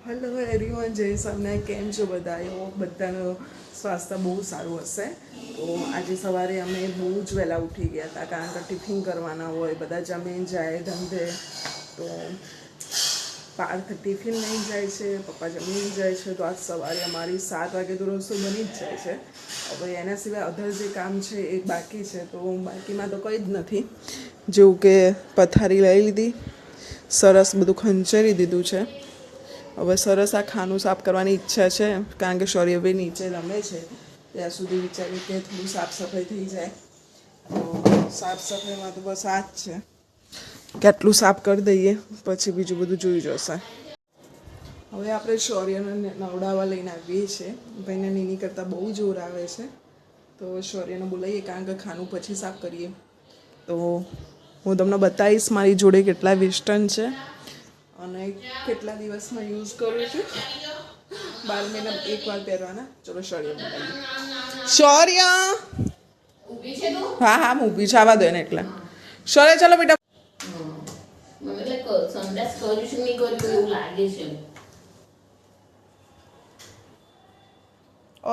Hello everyone, જય તમને કેમ છો બધા? એવો બધાનું સ્વાસ્થ્ય બહુ સારું હશે. તો આજે સવારે અમે બહુ જ વહેલા ઉઠી ગયા હતા, કારણ કે ટિફિન કરવાના હોય, બધા જમીન જાય ધંધે. તો પાર્થ ટિફિન લઈને જાય છે, પપ્પા જમીન જાય છે. તો આજ સવારે અમારી 7 વાગે તો રસોઈ બની જ જાય છે. હવે એના સિવાય અધર જે કામ છે એ બાકી છે. તો બાકીમાં તો કંઈ જ નથી, જેવું કે પથારી લઈ લીધી, સરસ બધું ખંચેરી દીધું છે. હવે સરસ આ ખાનું સાફ કરવાની ઈચ્છા છે, કારણ કે શૌર્યભાઈ નીચે રમે છે ત્યાં સુધી વિચાર્યું કે થોડું સાફ સફાઈ થઈ જાય. તો સાફ સફાઈમાં તો બસ આ જ છે, કેટલું સાફ કરી દઈએ પછી બીજું બધું જોઈ જશે. હવે આપણે શૌર્યને નવડાવવા લઈને આવીએ છીએ. ભાઈને નીની કરતાં બહુ જોર આવે છે, તો શૌર્યને બોલાવીએ, કારણ કે ખાનું પછી સાફ કરીએ. તો હું તમને બતાવીશ મારી જોડે કેટલા વેસ્ટર્ન છે અને કેટલા દિવસમાં યુઝ કરું છું. 12 મહિનામાં એક વાર પહેરવાના. ચલો શૌર્ય બોલાવીએ. શૌર્ય, હા હું ઊભી છું, આવા દો ને. એટલે શૌર્ય ચાલો બેટા.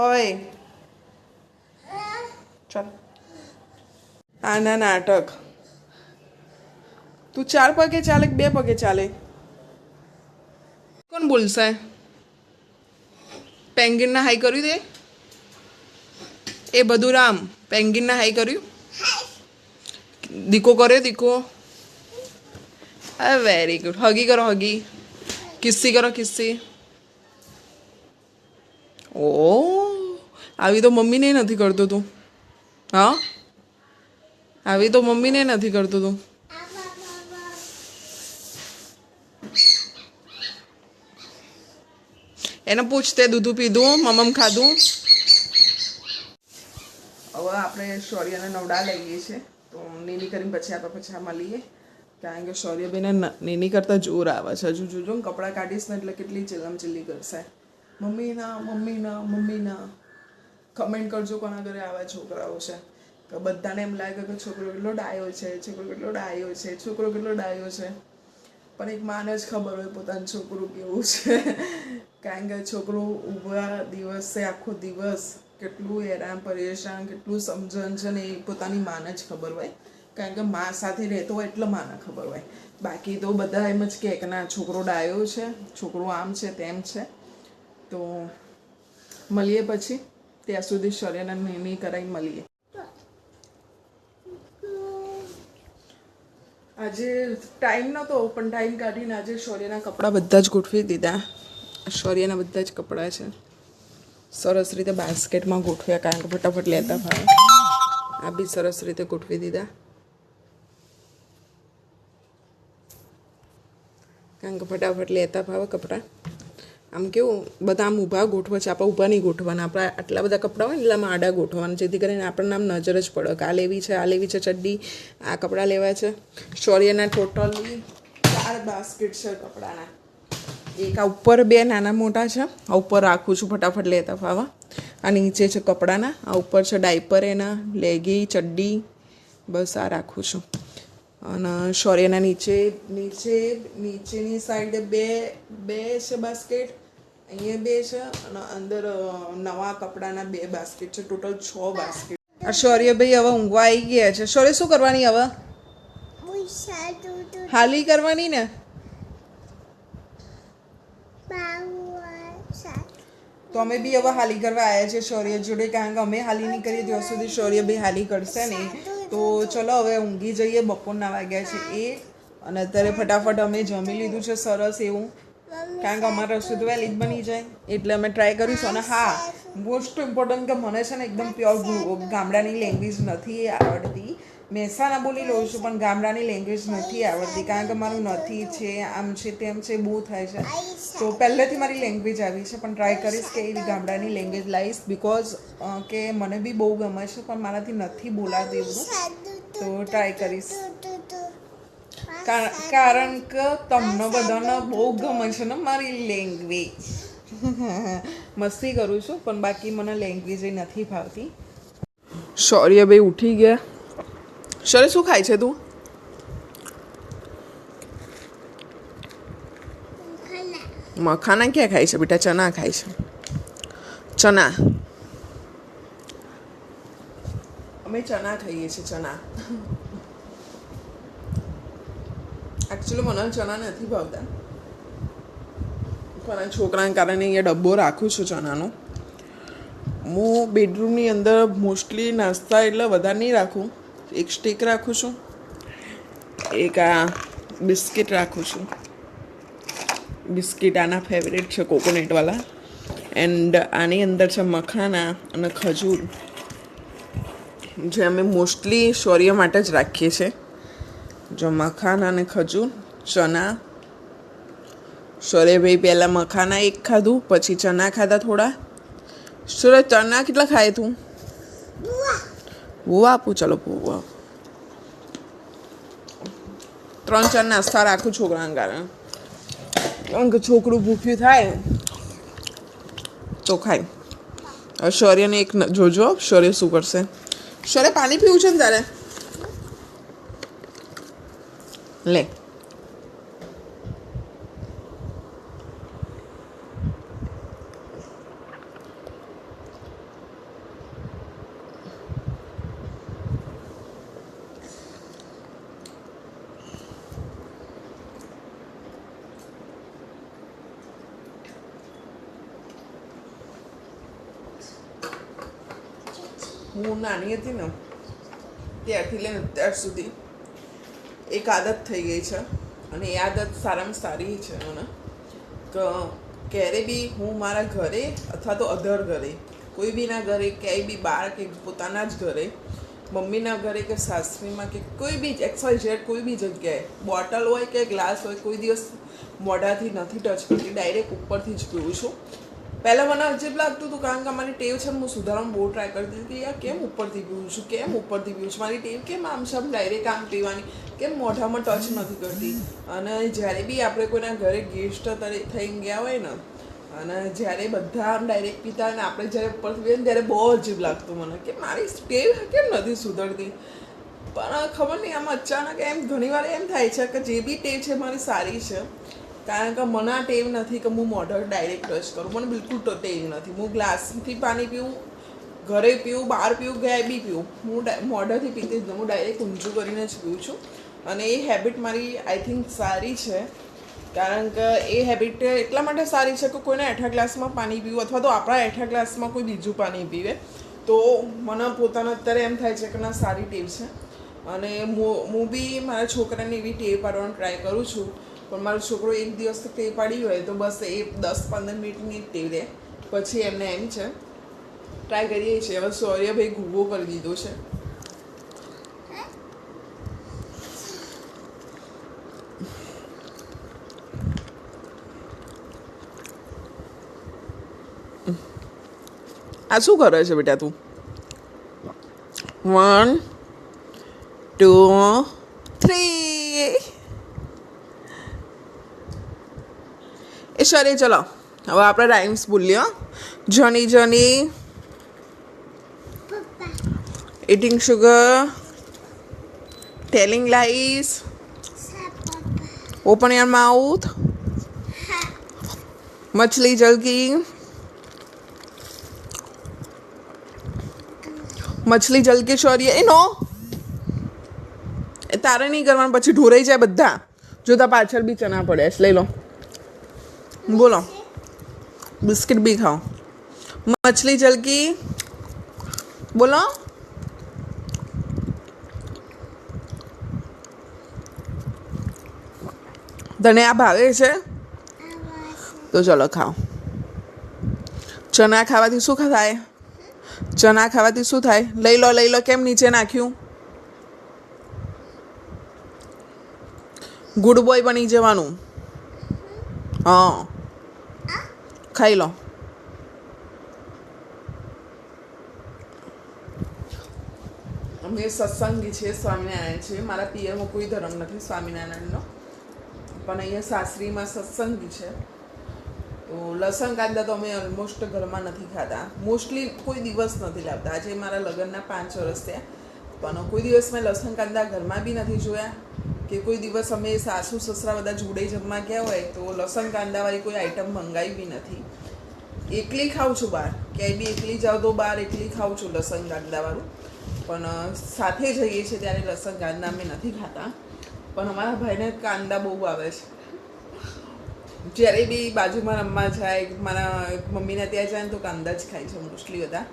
ઓય ચાલ, આના નાટક. તું 4 પગે ચાલે કે 2 પગે ચાલે? કોણ બોલશે? પેંગિનના હાઈ કર્યું તે? એ બધું રામ પેંગિનના હાઈ કર્યું? દીકો કર્યો દીકો? આ વેરી ગુડ. હગી કરો હગી. કિસ્સી કરો કિસ્સી. ઓ આવી તો મમ્મીને નથી કરતો તું. હા, આવી તો મમ્મીને નથી કરતો તું. એને પૂછતે દૂધું પીધું, મમમ ખાધું. હવે આપણે શૌર્યને નવડા લઈએ છીએ, તો નીની કરીને પછી આપણે પછી મળીએ, કારણ કે શૌર્યભાઈને નીની કરતાં જોર આવે છે. હજુ જોજો ને કપડાં કાઢીશ ને એટલે કેટલી ચિલ્લમ ચિલ્લી કરશે. મમ્મીના મમ્મીના મમ્મીના. કમેન્ટ કરજો કોના ઘરે આવા છોકરાઓ છે. તો બધાને એમ લાગે કે છોકરો કેટલો ડાયો છે, છોકરો કેટલો ડાયો છે, છોકરો કેટલો ડાયો છે. પણ એક માને જ ખબર હોય પોતાનું છોકરું કેવું છે. કારણ કે છોકરું ઊભા દિવસે આખો દિવસ કેટલું હેરાન પરેશાન, કેટલું સમજણ છે ને એ પોતાની માને જ ખબર હોય. કારણ કે મા સાથે રહેતો હોય એટલે માને ખબર હોય. બાકી તો બધા એમ જ કે ના છોકરો ડાયો છે, છોકરો આમ છે તેમ છે. તો મળીએ પછી, ત્યાં સુધી શૌર્યને નીની કરાવી મળીએ. આજે ટાઈમ નહોતો, પણ ટાઈમ કાઢીને આજે શૌર્યના કપડાં બધા જ ગોઠવી દીધા. શૌર્યના બધા જ કપડાં છે, સરસ રીતે બાસ્કેટમાં ગોઠવ્યા, કારણ કે ફટાફટ લેતા ફાવે. આ બી સરસ રીતે ગોઠવી દીધા, કારણ કે ફટાફટ લેતા ફાવે કપડાં. આમ કેવું બધા આમ ઊભા ગોઠવે છે, આપણે ઊભા નહીં ગોઠવાના. આપણે આટલા બધા કપડાં હોય ને એટલે આમ આડા ગોઠવવાના, જેથી કરીને આપણને આમ નજર જ પડે કે આ લેવી છે, આ લેવી છે ચડ્ડી, આ કપડાં લેવા છે. શૌર્યના ટોટલી 4 બાસ્કેટ છે કપડાના. એક આ ઉપર 2 નાના મોટા છે, આ ઉપર રાખું છું ફટાફટ લેતા ફાવા. આ નીચે છે કપડાના, આ ઉપર છે ડાયપર, એના લેગી ચડ્ડી, બસ આ રાખું છું. અને શૌર્યના નીચેની સાઈડે બે છે બાસ્કેટ, અહીંયા 2 છે, અને અંદર નવા કપડાના 2 બાસ્કેટ છે. Total 6 basket. આ શૌર્યભાઈ હવે ઊંઘવા આવી ગયા છે. શૌર્ય શું કરવાની હવે? હાલી કરવાની ને. તો અમે બી હવે હાલી કરવા આવ્યા છે શૌર્ય જોડે, કારણ કે અમે હાલી નહીં કરીએ ત્યાં સુધી શૌર્યભાઈ હાલી કરશે નહીં. તો ચલો હવે ઊંઘી જઈએ. બપોરના વાગ્યા છે 1, અને અત્યારે ફટાફટ અમે જમી લીધું છે સરસ એવું, કારણ કે અમારે રસોઈ તો વહેલી જ બની જાય એટલે અમે ટ્રાય કરીશું. અને હા, મોસ્ટ ઇમ્પોર્ટન્ટ કે મને છે ને એકદમ પ્યોર ગામડાની લેંગ્વેજ નથી આવડતી. મહેસાણા બોલી લઉં છું, પણ ગામડાની લેંગ્વેજ નથી આવડતી, કારણ કે મારું નથી છે, આમ છે તેમ છે, બહુ થાય છે. તો પહેલેથી મારી લેંગ્વેજ આવી છે, પણ ટ્રાય કરીશ કે એવી ગામડાની લેંગ્વેજ લાવીશ, બિકોઝ કે મને બી બહુ ગમે છે, પણ મારાથી નથી બોલાતું એ બધું. તો ટ્રાય કરીશ, કારણ કે તમને બધાને બહુ ગમે છે ને મારી લેંગ્વેજ. મસ્તી કરું છું, પણ બાકી મને લેંગ્વેજ એ નથી ફાવતી. શૌર્યભાઈ ઉઠી ગયા. શૌર્ય શું ખાય છે તું? મખાના ક્યાં ખાય છે બેટા? ચના ખાય છે. ચના. અમે ચના ખાઈએ છીએ. ચના એકચ્યુઅલી મને ચના નથી ભાવતા, પણ છોકરાને કારણે અહીંયા ડબ્બો રાખું છું ચનાનો. હું બેડરૂમની અંદર મોસ્ટલી નાસ્તા એટલે વધારે નહીં રાખું. એક સ્ટીક રાખું છું, એક આ બિસ્કિટ રાખું છું. બિસ્કિટ આના ફેવરેટ છે, કોકોનટવાળા. એન્ડ આની અંદર છે મખાના અને ખજૂર, જે અમે મોસ્ટલી શૌર્ય માટે જ રાખીએ છીએ. જો મખાના અને ખજૂર, ચના. શૌર્યભાઈ પહેલાં મખાના એક ખાધું, પછી ચના ખાધા થોડા. શૌર્ય ચના કેટલા ખાય તું? બહુ આપું? ચલો બહુ આપું. 3-4 નાસ્તા રાખું છોકરાને કારણે, કારણ કે છોકરું ભૂખ્યું થાય તો ખાય. હવે શૌર્યને એક જોજો, શૌર્ય શું કરશે. શૌર્ય પાણી પીવું છે ને તારે? લે. હું નાની હતી ને ત્યારથી લઈને અત્યાર સુધી એક આદત થઈ ગઈ છે, અને એ આદત સારામાં સારી છે મને, કે ક્યારે બી હું મારા ઘરે અથવા તો અધર ઘરે, કોઈ બીના ઘરે, ક્યાંય બી બહાર કે પોતાના જ ઘરે, મમ્મીના ઘરે કે સાસરીમાં કે કોઈ બી XYZ કોઈ બી જગ્યાએ બોટલ હોય કે ગ્લાસ હોય, કોઈ દિવસ મોઢાથી નથી ટચ કરતી, ડાયરેક્ટ ઉપરથી જ પીવું છું. પહેલાં મને અજીબ લાગતું હતું, કારણ કે મારી ટેવ છે, હું સુધારવામાં બહુ ટ્રાય કરતી હતી કે યાર કેમ ઉપરથી પીવું છું, કેમ ઉપરથી પીવું છું, મારી ટેવ કેમ આમ છે, આમ ડાયરેક્ટ આમ પીવાની, કેમ મોઢામાં ટચ નથી કરતી. અને જ્યારે બી આપણે કોઈના ઘરે ગેસ્ટ થઈને ગયા હોય ને, અને જ્યારે બધા આમ ડાયરેક્ટ પીતા હોય ને આપણે જ્યારે ઉપરથી પીએ ને, ત્યારે બહુ અજીબ લાગતું મને કે મારી ટેવ કેમ નથી સુધરતી. પણ ખબર નહીં, આમ અચાનક એમ ઘણીવાર એમ થાય છે કે જે બી ટેવ છે મારી સારી છે, કારણ કે મને આ ટેવ નથી કે હું મોઢા ડાયરેક્ટ ટચ કરું. મને બિલકુલ ટેવ નથી. હું ગ્લાસથી પાણી પીવું, ઘરે પીવું, બહાર પીવું, ક્યાંય બી પીવું, હું મોઢાથી પીતી જ નહીં, હું ડાયરેક્ટ ઊંચું કરીને જ પીવું છું. અને એ હેબિટ મારી આઈ થિંક સારી છે, કારણ કે એ હેબિટ એટલા માટે સારી છે કે કોઈને એઠા ગ્લાસમાં પાણી પીવું, અથવા તો આપણા એઠા ગ્લાસમાં કોઈ બીજું પાણી પીવે, તો મને પોતાને અત્યારે એમ થાય છે કે ના, સારી ટેવ છે. અને હું બી મારા છોકરાને એવી ટેવ પાડવાનો ટ્રાય કરું છું. પણ મારો છોકરો એક દિવસ ટેવ પાડી હોય તો બસ એ 10-15 મિનિટની ટેવ લે, પછી એમને એમ છે. ટ્રાય કરીએ છીએ. હવે શૌર્યભાઈ ગુગો કરી દીધો છે. આ શું કરે છે બેટા તું? 1 2 3. શૌર્ય ચલો હવે આપણે રાઇમ્સ બોલીએ. જની જની eating sugar, telling lies, open your mouth, मछली जल की, મછલી જલ કે. શૌર્ય એ નો, એ તારે નહીં કરવાનું, પછી ઢોરાઈ જાય બધા. જોતા પાછળ બી ચના પડે છે, લઈ લો. બોલો. બિસ્કિટ બી ખાઓ. મછલી જલ કી બોલો. તને આ ભાવે છે તો ચલો ખાઓ. ચના ખાવાથી શું થાય? ચના ખાવાથી શું થાય? લઈ લો લઈ લો. કેમ નીચે નાખ્યું? ગુડ બોય બની જવાનું. હા, ખાઈ લો. અમે સત્સંગી છે, સ્વામિનારાયણ છે. મારા પિયરમાં કોઈ ધર્મ નથી સ્વામિનારાયણનો, પણ અહીંયા સાસરીમાં સત્સંગી છે. તો લસણ કાંદા તો અમે ઓલમોસ્ટ ઘરમાં નથી ખાતા. મોસ્ટલી કોઈ દિવસ નથી લાવતા. આજે મારા લગ્નના 5 વર્ષ થયા, પણ કોઈ દિવસ મેં લસણ કાંદા ઘરમાં બી નથી જોયા. કે કોઈ દિવસ અમે સાસુ સસરા બધા જોડે જમવા ગયા હોય તો લસણ કાંદાવાળી કોઈ આઈટમ મંગાવી બી નથી. એકલી ખાઉં છું બહાર, ક્યાંય બી એકલી જાઉં તો બહાર એકલી ખાઉં છું લસણ કાંદાવાળું, પણ સાથે જઈએ છીએ ત્યારે લસણ કાંદા અમે નથી ખાતા. પણ અમારા ભાઈને કાંદા બહુ આવે છે. જ્યારે બી બાજુમાં રમવા જાય, મારા મમ્મીને ત્યાં જાય ને તો કાંદા જ ખાય છે મોસ્ટલી બધા.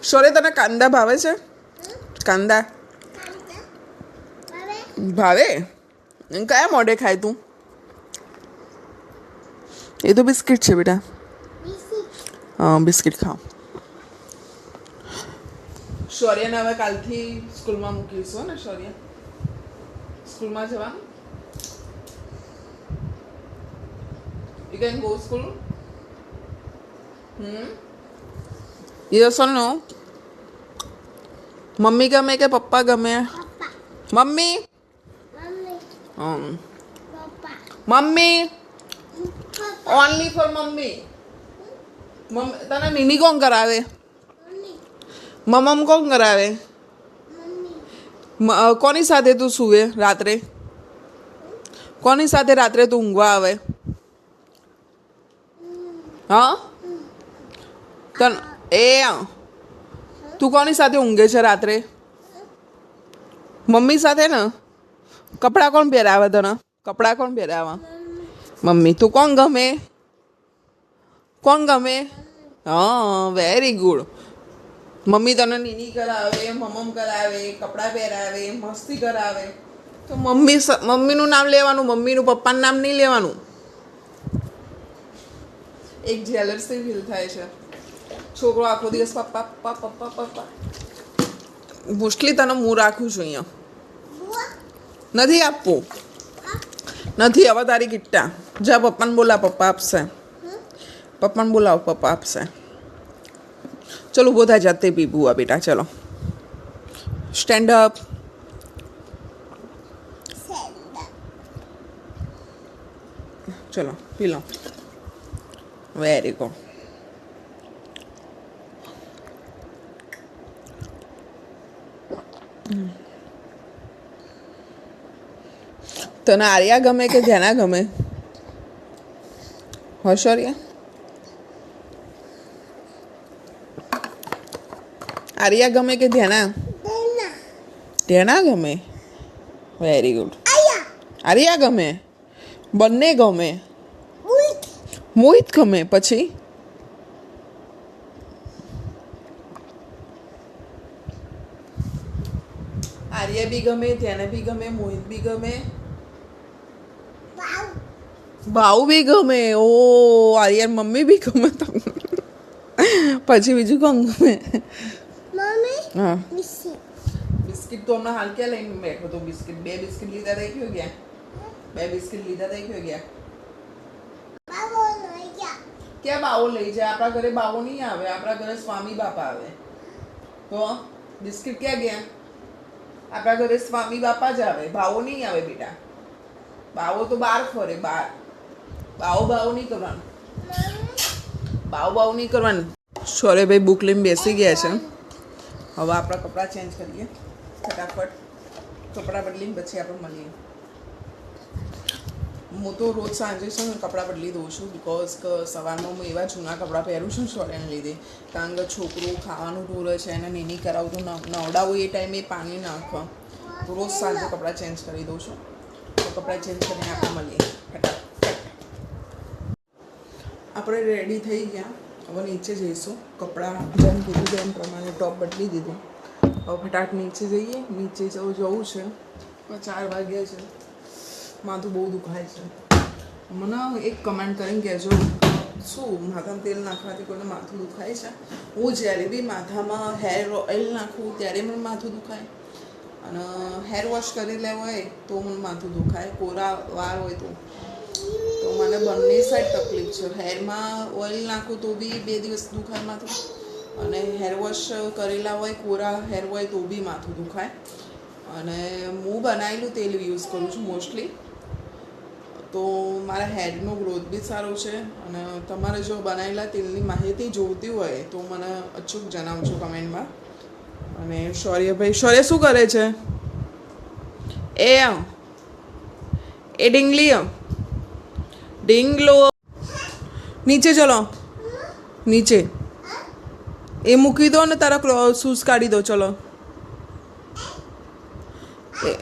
શોરે તને કાંદા ભાવે છે? કાંદા ભાવે? કયા મોઢે ખાય તું? એ તો બિસ્કિટ છે બેટા. હા, બિસ્કિટ ખાઓ. શૌર્યને હવે કાલથી સ્કૂલમાં મૂકીશું ને? શૌર્ય સ્કૂલમાં જવાનું? You can go school? Yes or no? Mummy ગમે કે પપ્પા ગમે? Mummy mummy only for mummy. તને નીની કોણ કરાવે? મમ્મ કોણ કરાવે? કોની સાથે તું સુવે રાત્રે? કોની સાથે રાત્રે તું ઊંઘવા આવે? હા તું કોની સાથે ઊંઘે છે રાત્રે? મમ્મી સાથે ને? કપડાં કોણ પહેરાવે તને? કપડાં કોણ પહેરાવે? મમ્મી. તું કોણ ગમે? કોણ ગમે? હા, વેરી ગુડ. મમ્મી તને નીની કરાવે, મમ્મ કરાવે, કપડાં પહેરાવે, મસ્તી કરાવે, તો મમ્મીનું નામ લેવાનું, મમ્મીનું પપ્પાનું નામ નહીં લેવાનું. એક જેલસી ફીલ થાય છે. છોકરો આખો દિવસ પપ્પા પપ્પા પપ્પા પપ્પા. મોસ્ટલી તને હું રાખું છું અહીંયા. નથી આપવું, નથી. હવે તારી કિટ્ટા જા પપ્પાને બોલા, પપ્પા આપશે. પપ્પાને બોલાવો, પપ્પા આપશે. ચલો ઊભો થાય, જાતે પી બુઆ બેટા. ચલો સ્ટેન્ડ અપ. ચલો પી લો. Very good. તને આર્યા ગમે કે ધ્યાના ગમે? હર્ષરિયા? આર્યા ગમે કે ધ્યાના? ધ્યાના ગમે. Very good. આર્યા ગમે? બંને ગમે? મોહિત ગમે? પછી આર્યા બી ગમે, ધ્યાના બી ગમે, મોહિત બી ગમે, ભાવ બી ગમે. ઓ આર્યન મમ્મી બી ગમે તમને. પછી બીજું કોણ ગમે? હા, બિસ્કિટ તો હમણાં હાલ ક્યાં લઈને બેઠો તો? બિસ્કિટ 2 બિસ્કિટ લીધા થઈ ગયો ગયા. 2 બિસ્કિટ લીધા થઈ ગયો ગયા. ક્યાં બાવો લઈ જાય? આપણા ઘરે બાવો નહીં આવે, આપણા ઘરે સ્વામી બાપા આવે. તો બિસ્કિટ ક્યાં ગયા? આપણા ઘરે સ્વામી બાપા જ આવે, બાવો નહીં આવે બેટા. બાવો તો બહાર ફરે, બહાર. બાવો નહીં કરવાનું, બાવો નહીં કરવાનું. શૌર્યભાઈ બુક લઈને બેસી ગયા છે. હવે આપણા કપડાં ચેન્જ કરીએ ફટાફટ. કપડાં બદલીને પછી આપણે મળીએ. હું તો રોજ સાંજે છે ને કપડાં બદલી દઉં છું, બિકોઝ કે સવારમાં હું એવા જૂના કપડાં પહેરું છું શૌર્યને લીધે. કારણ કે છોકરું ખાવાનું ઢોરે છે, એને નીની કરાવતું નવડાવું એ ટાઈમે પાણી નાખવા, તો રોજ સાંજે કપડાં ચેન્જ કરી દઉં છું. તો કપડાં ચેન્જ કરીને આપણે મળીએ ફટાફટ. આપણે રેડી થઈ ગયા. હવે નીચે જઈશું. કપડાં જેમ કીધું એમ પ્રમાણે ટોપ બદલી દીધું. હવે ફટાફટ નીચે જઈએ. નીચે જવું છે. 4 વાગ્યા છે. માથું બહુ દુખાય છે. મને એક કમેન્ટ કરીને કહેજો, શું માથામાં તેલ નાખવાથી કોઈને માથું દુખાય છે? હું જ્યારે બી માથામાં હેર ઓઇલ નાખું ત્યારે મને માથું દુખાય, અને હેર વોશ કરી લેવું હોય તો મને માથું દુખાય. કોરા વાળ હોય તો મને બંને સાઈડ તકલીફ છે. હેરમાં ઓઇલ નાખું તો બી 2 દિવસ દુખાય માથું, અને હેર વોશ કરેલા હોય કોરા હેર હોય તો બી માથું દુખાય. અને હું બનાવેલું તેલ યુઝ કરું છું મોસ્ટલી, તો મારા હેરનો ગ્રોથ બી સારો છે. અને તમારે જો બનાવેલા તેલની માહિતી જોઈતી હોય તો મને અચૂક જણાવજો કમેન્ટમાં. અને શૌર્યભાઈ, શૌર્ય શું કરે છે? એમ એ ડીંગલી ડીંગલો નીચે ચલો નીચે એ મૂકી દો ને તારા શૂઝ કાઢી દો ચલો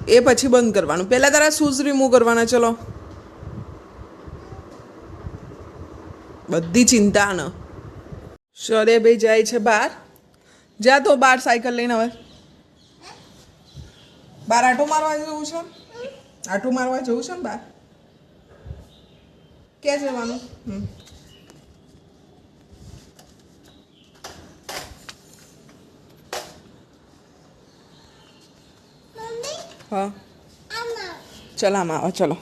એ પછી બંધ કરવાનું પહેલાં તારા શૂઝ રિમૂવ કરવાના ચલો બધી ચિંતા ન શરે ભાઈ જાય છે બહાર જા તો બહાર સાયકલ લઈને હવે બહાર આટો મારવા જવું છે આટો મારવા જવું છે ને બહાર ક્યાં જવાનું હા ચલ આમાં આવો ચલો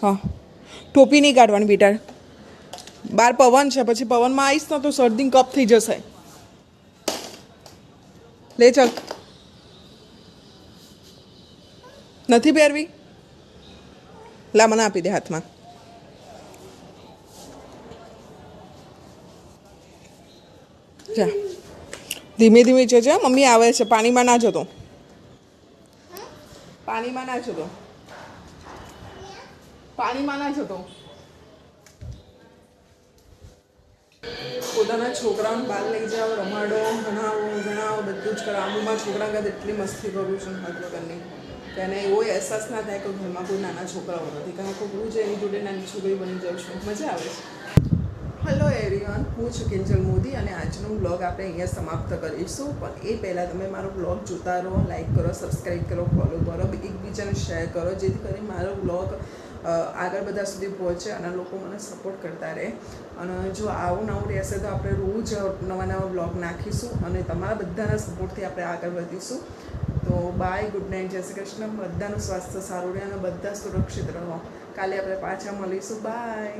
હા ટોપી નહીં કાઢવાની બેટા બહાર પવન છે પછી પવનમાં આવીશ ને તો શરદી કફ થઈ જશે લે ચલ નથી પહેરવી લા મને આપી દે હાથમાં જા ધીમે ધીમે જજે મમ્મી આવે છે પાણીમાં ના જતો પાણીમાં ના જતો પાણીમાં ના જતો પોતાના છોકરાઓને બહાર લઈ જાઓ રમાડો ભણાવો બધું જ કરાવો હું મારા છોકરા કાંઈ એટલી મસ્તી કરું છું હદ વગરની કે એને એવો અહેસાસ ના થાય કે ઘરમાં કોઈ નાના છોકરાઓ નથી કારણ કે હું જ એની જોડે નાની છોકરી બની જાઉં છું મજા આવે છે હેલો એવરીવન હું છું કિંજલ મોદી અને આજનો બ્લોગ આપણે અહીંયા સમાપ્ત કરીશું પણ એ પહેલાં તમે મારો બ્લોગ જોતા રહો લાઈક કરો સબસ્ક્રાઈબ કરો ફોલો કરો એકબીજાને શેર કરો જેથી કરીને મારો બ્લોગ આગળ બધા સુધી પહોંચે અને લોકો મને સપોર્ટ કરતા રહે અને જો આવું નવું રહેશે તો આપણે રોજ નવા નવા બ્લોગ નાખીશું અને તમારા બધાના સપોર્ટથી આપણે આગળ વધીશું તો બાય ગુડ નાઇટ જય શ્રી કૃષ્ણ બધાનું સ્વાસ્થ્ય સારું રહે અને બધા સુરક્ષિત રહો કાલે આપણે પાછા મળીશું બાય